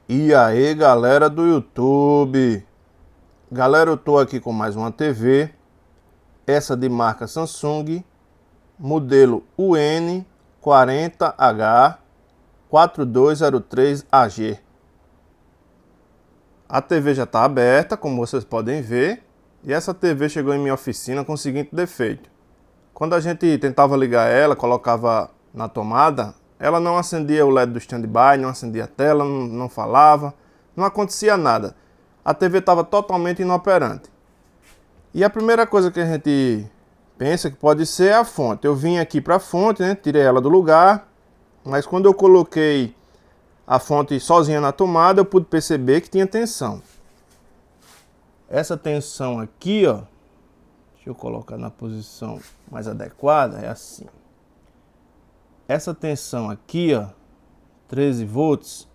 E aí, galera do YouTube, galera, eu tô aqui com mais uma TV, essa de marca Samsung, modelo UN40H4203AG. A TV já está aberta, como vocês podem ver, e essa TV chegou em minha oficina com o seguinte defeito: quando a gente tentava ligar ela, colocava na tomada, ela não acendia o LED do standby, não acendia a tela, não falava, não acontecia nada. A TV estava totalmente inoperante. E a primeira coisa que a gente pensa que pode ser é a fonte. Eu vim aqui para a fonte, né, tirei ela do lugar, mas quando eu coloquei a fonte sozinha na tomada, eu pude perceber que tinha tensão. Essa tensão aqui, ó, deixa eu colocar na posição mais adequada, é assim. Essa tensão aqui, ó, 13 volts,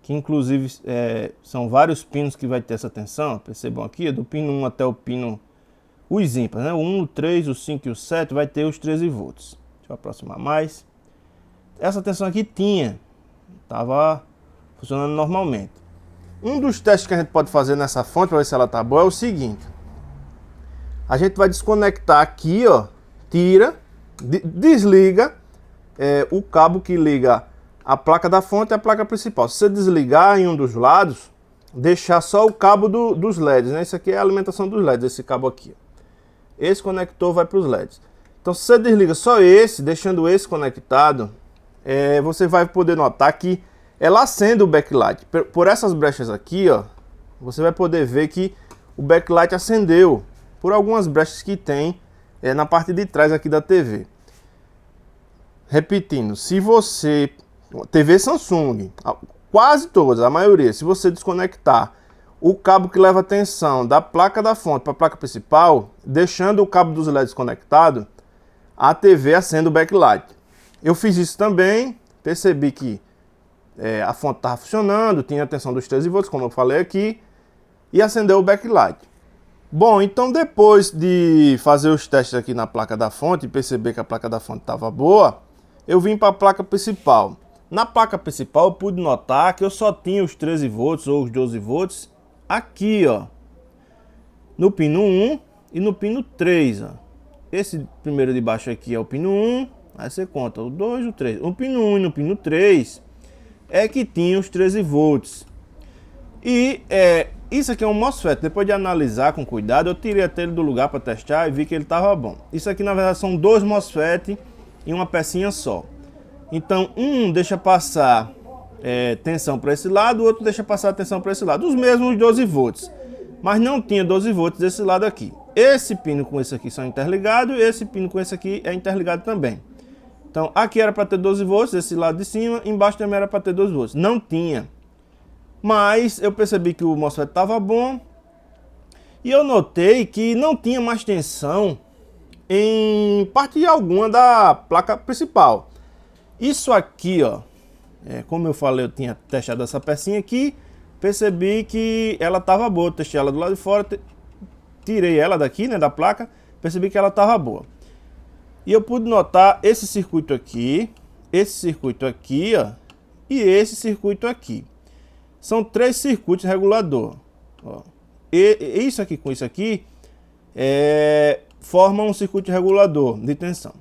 que inclusive são vários pinos que vai ter essa tensão. Percebam aqui, do pino 1 até o pino, os ímpares, né? O 1, o 3, o 5 e o 7 vai ter os 13 volts. Deixa eu aproximar mais. Essa tensão aqui estava funcionando normalmente. Um dos testes que a gente pode fazer nessa fonte para ver se ela tá boa é o seguinte: a gente vai desconectar aqui, ó, tira, desliga o cabo que liga a placa da fonte e a placa principal. Se você desligar em um dos lados, deixar só o cabo dos LEDs, né? Isso aqui é a alimentação dos LEDs, esse cabo aqui. Esse conector vai para os LEDs. Então, se você desliga só esse, deixando esse conectado, você vai poder notar que ela acende o backlight. Por essas brechas aqui, ó, você vai poder ver que o backlight acendeu por algumas brechas que tem na parte de trás aqui da TV. Repetindo, se você, TV Samsung, quase todas, a maioria, se você desconectar o cabo que leva a tensão da placa da fonte para a placa principal, deixando o cabo dos LEDs conectado, a TV acende o backlight. Eu fiz isso também, percebi que a fonte estava funcionando, tinha a tensão dos 13 volts, como eu falei aqui, e acendeu o backlight. Bom, então depois de fazer os testes aqui na placa da fonte e perceber que a placa da fonte estava boa, eu vim para a placa principal. Na placa principal eu pude notar que eu só tinha os 13 volts ou os 12 volts aqui, ó, no pino 1 e no pino 3, ó. Esse primeiro de baixo aqui é o pino 1, aí você conta o 2 e o 3. O pino 1 e no pino 3 é que tinha os 13 volts. E isso aqui é um MOSFET. Depois de analisar com cuidado, eu tirei até ele do lugar para testar e vi que ele estava bom. Isso aqui na verdade são dois MOSFET em uma pecinha só. Então um deixa passar tensão para esse lado, o outro deixa passar tensão para esse lado. Os mesmos 12 volts, mas não tinha 12 volts desse lado aqui. Esse pino com esse aqui são interligados, esse pino com esse aqui é interligado também. Então aqui era para ter 12 volts, esse lado de cima, embaixo também era para ter 12 volts. Não tinha. Mas eu percebi que o MOSFET estava bom e eu notei que não tinha mais tensão em parte alguma da placa principal. Isso aqui, ó, como eu falei, eu tinha testado essa pecinha aqui, percebi que ela estava boa. Testei ela do lado de fora, tirei ela daqui, né, da placa, percebi que ela estava boa. E eu pude notar esse circuito aqui, ó, e esse circuito aqui. São 3 circuitos regulador. Ó. E isso aqui com isso aqui forma um circuito regulador de tensão.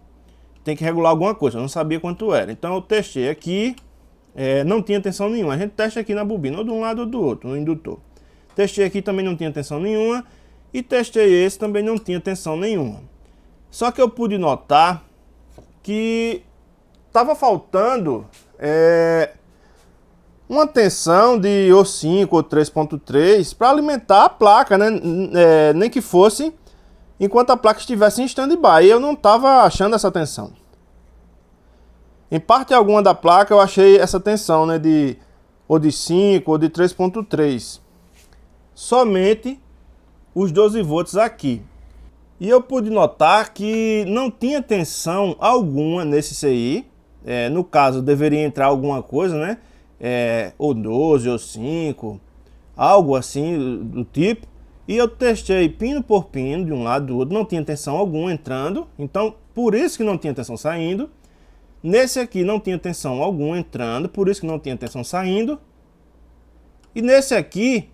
Tem que regular alguma coisa, eu não sabia quanto era. Então eu testei aqui, não tinha tensão nenhuma. A gente testa aqui na bobina, ou de um lado ou do outro, no indutor. Testei aqui, também não tinha tensão nenhuma. E testei esse, também não tinha tensão nenhuma. Só que eu pude notar que estava faltando uma tensão de ou 5 ou 3.3 para alimentar a placa, né? Nem que fosse enquanto a placa estivesse em stand-by. Eu não estava achando essa tensão. Em parte alguma da placa eu achei essa tensão, né, ou de 5 ou de 3.3. Somente os 12 volts aqui. E eu pude notar que não tinha tensão alguma nesse CI. No caso, deveria entrar alguma coisa, né? Ou 12 ou 5, algo assim do tipo. E eu testei pino por pino, de um lado e do outro, não tinha tensão alguma entrando. Então, por isso que não tinha tensão saindo. Nesse aqui não tinha tensão alguma entrando, por isso que não tinha tensão saindo. E nesse aqui,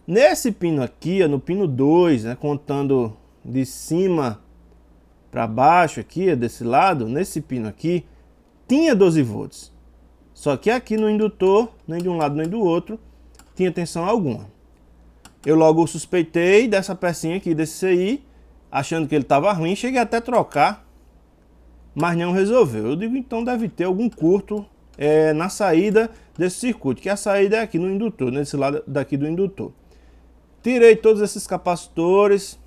nesse pino aqui, no pino 2, né, contando de cima para baixo aqui, desse lado, nesse pino aqui, tinha 12 volts. Só que aqui no indutor, nem de um lado nem do outro, tinha tensão alguma. Eu logo suspeitei dessa pecinha aqui, desse CI, achando que ele estava ruim, cheguei até a trocar, mas não resolveu. Eu digo, então deve ter algum curto na saída desse circuito, que a saída é aqui no indutor, nesse lado daqui do indutor. Tirei todos esses capacitores,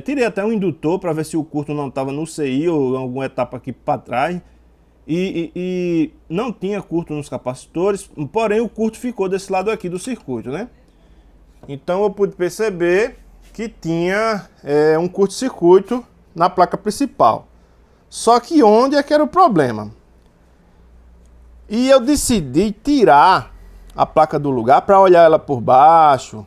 tirei até um indutor para ver se o curto não estava no CI ou em alguma etapa aqui para trás. E não tinha curto nos capacitores, porém o curto ficou desse lado aqui do circuito, né? Então eu pude perceber que tinha um curto-circuito na placa principal. Só que onde é que era o problema? E eu decidi tirar a placa do lugar para olhar ela por baixo,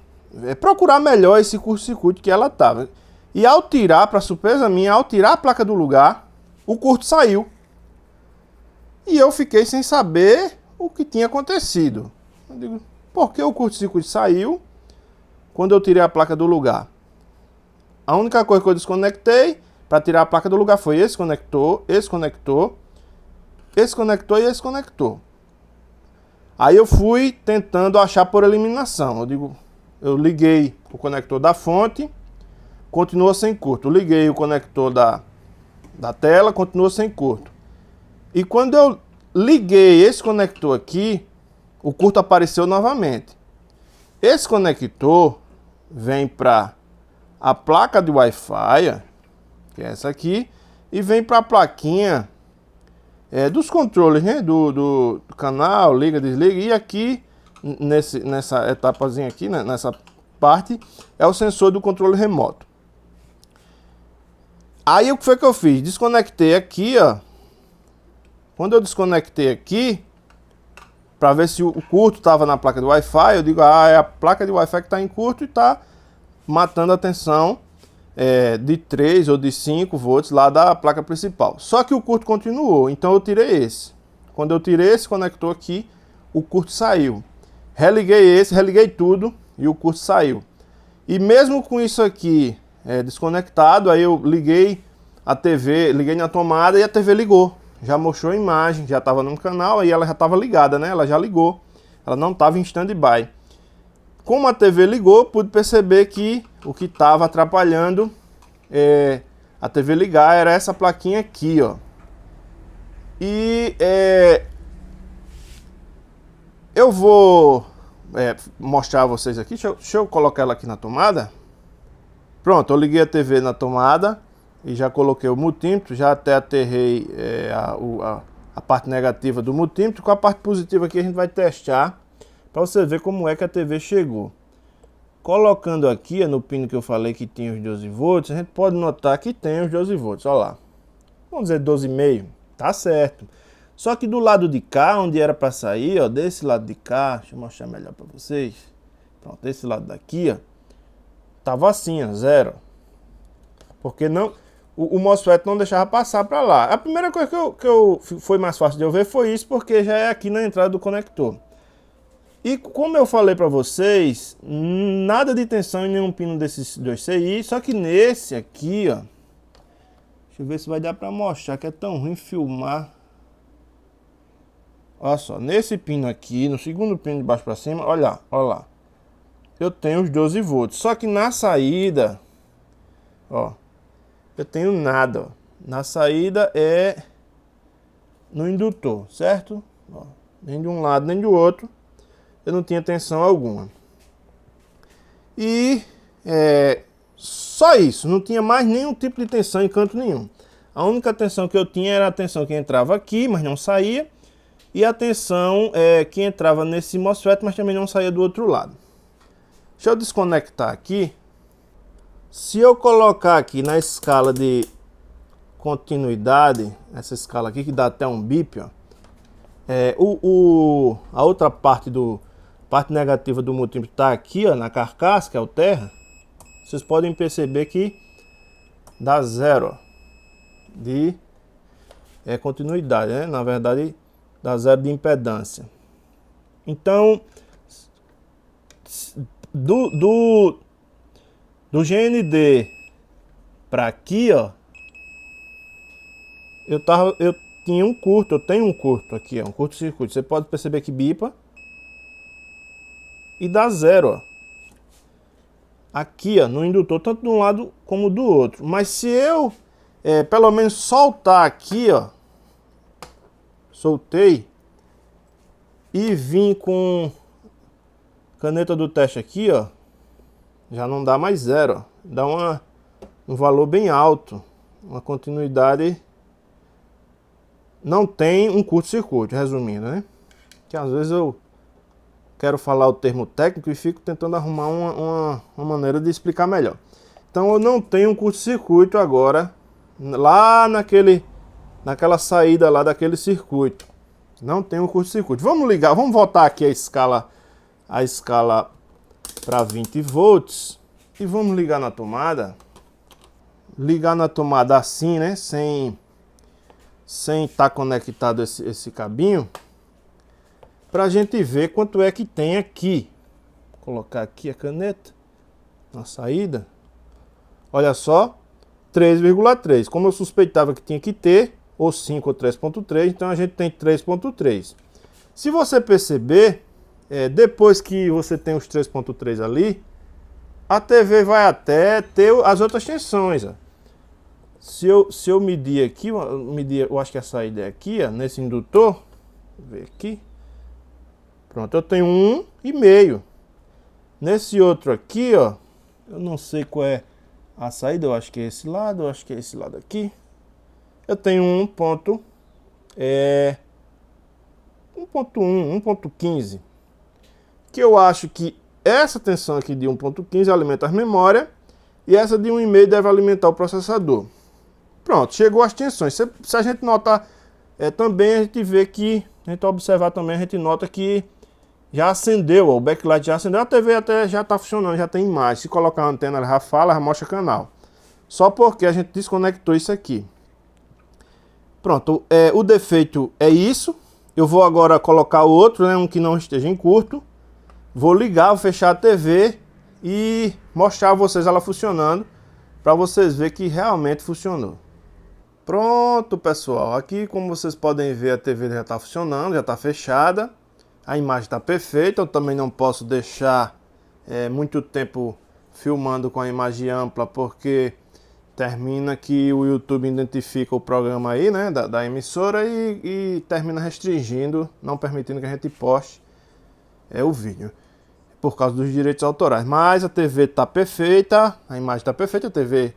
procurar melhor esse curto-circuito que ela estava. E ao tirar, para surpresa minha, ao tirar a placa do lugar, o curto saiu. E eu fiquei sem saber o que tinha acontecido. Eu digo, por que o curto-circuito saiu quando eu tirei a placa do lugar? A única coisa que eu desconectei para tirar a placa do lugar foi esse conector, esse conector, esse conector e esse conector. Aí eu fui tentando achar por eliminação. Eu liguei o conector da fonte, continua sem curto. Eu liguei o conector da tela, continua sem curto. E quando eu liguei esse conector aqui, o curto apareceu novamente. Esse conector vem para a placa de Wi-Fi, que é essa aqui, e vem para a plaquinha dos controles, né? Do canal, liga, desliga. E aqui, nessa etapazinha aqui, né? Nessa parte, é o sensor do controle remoto. Aí o que foi que eu fiz? Desconectei aqui, ó. Quando eu desconectei aqui, para ver se o curto estava na placa de Wi-Fi, eu digo, é a placa de Wi-Fi que está em curto e está matando a tensão de 3 ou de 5 volts lá da placa principal. Só que o curto continuou, então eu tirei esse. Quando eu tirei esse conector aqui, o curto saiu. Religuei tudo e o curto saiu. E mesmo com isso aqui desconectado, aí eu liguei a TV, liguei na tomada e a TV ligou. Já mostrou a imagem, já estava no canal, aí ela já estava ligada, né? Ela já ligou, ela não estava em stand-by. Como a TV ligou, pude perceber que o que estava atrapalhando a TV ligar era essa plaquinha aqui, ó. E eu vou mostrar a vocês aqui, deixa eu colocar ela aqui na tomada. Pronto, eu liguei a TV na tomada. E já coloquei o multímetro, já até aterrei a parte negativa do multímetro. Com a parte positiva aqui a gente vai testar para você ver como é que a TV chegou. Colocando aqui no pino que eu falei que tinha os 12 volts, a gente pode notar que tem os 12 volts, olha lá. Vamos dizer 12,5, tá certo. Só que do lado de cá, onde era para sair, ó, desse lado de cá, deixa eu mostrar melhor para vocês. Pronto, desse lado daqui, ó, tava assim, ó, 0. Porque não... O MOSFET não deixava passar para lá. A primeira coisa foi mais fácil de eu ver foi isso, porque já é aqui na entrada do conector. E como eu falei para vocês, nada de tensão em nenhum pino desses dois CI, só que nesse aqui, ó, deixa eu ver se vai dar para mostrar, que é tão ruim filmar. Olha só, nesse pino aqui, no segundo pino de baixo para cima, olha lá. Eu tenho os 12 volts, só que na saída, ó, eu tenho nada, ó. Na saída é no indutor, certo? Ó, nem de um lado nem do outro, eu não tinha tensão alguma. E só isso, não tinha mais nenhum tipo de tensão em canto nenhum. A única tensão que eu tinha era a tensão que entrava aqui, mas não saía, e a tensão que entrava nesse MOSFET, mas também não saía do outro lado. Deixa eu desconectar aqui. Se eu colocar aqui na escala de continuidade, essa escala aqui que dá até um bip, ó, a outra parte negativa do multímetro está aqui, ó, na carcaça, que é o terra. Vocês podem perceber que dá 0 de continuidade, né? Na verdade, dá zero de impedância. Então, do GND para aqui, ó, eu tinha um curto, eu tenho um curto aqui, ó, um curto-circuito. Você pode perceber que bipa e dá zero, ó. Aqui, ó, no indutor, tanto de um lado como do outro. Mas se eu, pelo menos soltar aqui, ó, soltei e vim com caneta do teste aqui, ó, já não dá mais zero, ó. Dá um valor bem alto, uma continuidade. Não tem um curto-circuito, resumindo, né? Que às vezes eu quero falar o termo técnico e fico tentando arrumar uma maneira de explicar melhor. Então eu não tenho um curto-circuito agora lá naquela saída lá daquele circuito. Não tem um curto-circuito. Vamos ligar, vamos voltar aqui a escala para 20 volts e vamos ligar na tomada. Ligar na tomada assim, né? Sem estar conectado esse cabinho, para a gente ver quanto é que tem aqui. Vou colocar aqui a caneta na saída. Olha só, 3,3. Como eu suspeitava que tinha que ter, ou 5 ou 3,3, então a gente tem 3,3. Se você perceber, depois que você tem os 3,3 ali, a TV vai até ter as outras tensões, ó. Se eu medir aqui, eu acho que a saída é aqui, ó, nesse indutor. Vou ver aqui. Pronto, eu tenho 1,5. Nesse outro aqui, ó, eu não sei qual é a saída, eu acho que é esse lado, eu acho que é esse lado aqui. Eu tenho 1,1, 1,15. Que eu acho que essa tensão aqui de 1,15 alimenta as memórias e essa de 1,5 deve alimentar o processador. Pronto, chegou as tensões. Se a gente notar também, a gente vê que, a gente observar também, a gente nota que já acendeu, ó, o backlight já acendeu, a TV até já está funcionando, já tem imagem. Se colocar a antena, ela já fala, já mostra canal. Só porque a gente desconectou isso aqui. Pronto, o defeito é isso. Eu vou agora colocar o outro, né, um que não esteja em curto. Vou ligar, vou fechar a TV e mostrar a vocês ela funcionando, para vocês verem que realmente funcionou. Pronto, pessoal, aqui como vocês podem ver, a TV já está funcionando, já está fechada. A imagem está perfeita, eu também não posso deixar muito tempo filmando com a imagem ampla, porque termina que o YouTube identifica o programa aí, né, da emissora e termina restringindo, não permitindo que a gente poste o vídeo, por causa dos direitos autorais. Mas a TV está perfeita, a imagem está perfeita, a TV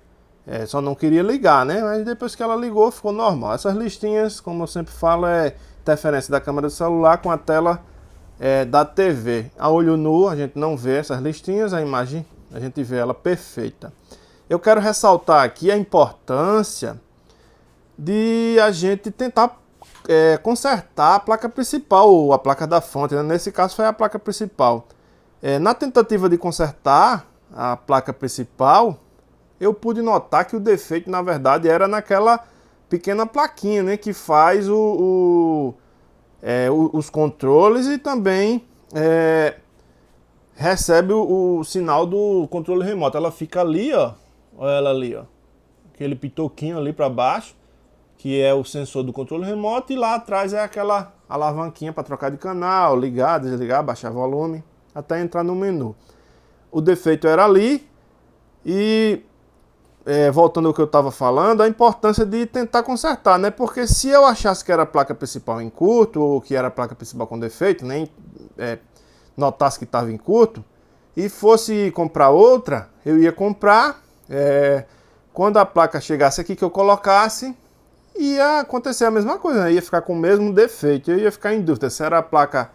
só não queria ligar, né? Mas depois que ela ligou, ficou normal. Essas listinhas, como eu sempre falo, é interferência da câmera do celular com a tela da TV. A olho nu, a gente não vê essas listinhas, a imagem, a gente vê ela perfeita. Eu quero ressaltar aqui a importância de a gente tentar consertar a placa principal, ou a placa da fonte, né? Nesse caso foi a placa principal. Na tentativa de consertar a placa principal, eu pude notar que o defeito, na verdade, era naquela pequena plaquinha, né, que faz os controles e também recebe o sinal do controle remoto. Ela fica ali, ó, olha ela ali, ó, aquele pitoquinho ali para baixo, que é o sensor do controle remoto, e lá atrás é aquela alavanquinha para trocar de canal, ligar, desligar, baixar volume, até entrar no menu. O defeito era ali. E voltando ao que eu estava falando, a importância de tentar consertar, né? Porque se eu achasse que era a placa principal em curto, ou que era a placa principal com defeito, nem notasse que estava em curto, e fosse comprar outra, eu ia comprar, quando a placa chegasse aqui que eu colocasse, ia acontecer a mesma coisa, né? Ia ficar com o mesmo defeito, eu ia ficar em dúvida se era a placa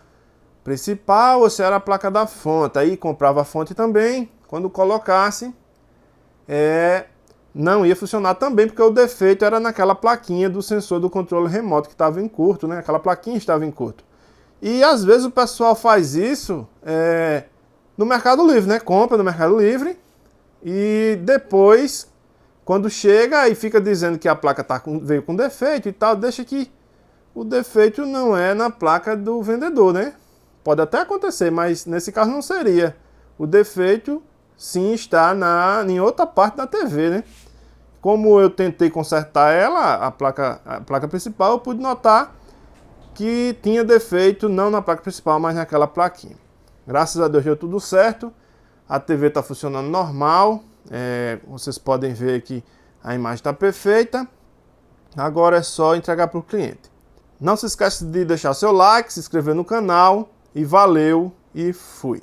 principal ou se era a placa da fonte. Aí comprava a fonte também, quando colocasse, não ia funcionar também, porque o defeito era naquela plaquinha do sensor do controle remoto que estava em curto, né? Aquela plaquinha estava em curto. E às vezes o pessoal faz isso no Mercado Livre, né? Compra no Mercado Livre e depois Quando chega e fica dizendo que a placa veio com defeito e tal, deixa que o defeito não é na placa do vendedor, né? Pode até acontecer, mas nesse caso não seria. O defeito sim está em outra parte da TV, né? Como eu tentei consertar ela, a placa principal, eu pude notar que tinha defeito não na placa principal, mas naquela plaquinha. Graças a Deus deu tudo certo. A TV está funcionando normal. Vocês podem ver que a imagem está perfeita. Agora é só entregar para o cliente. Não se esqueça de deixar seu like, se inscrever no canal. E valeu e fui!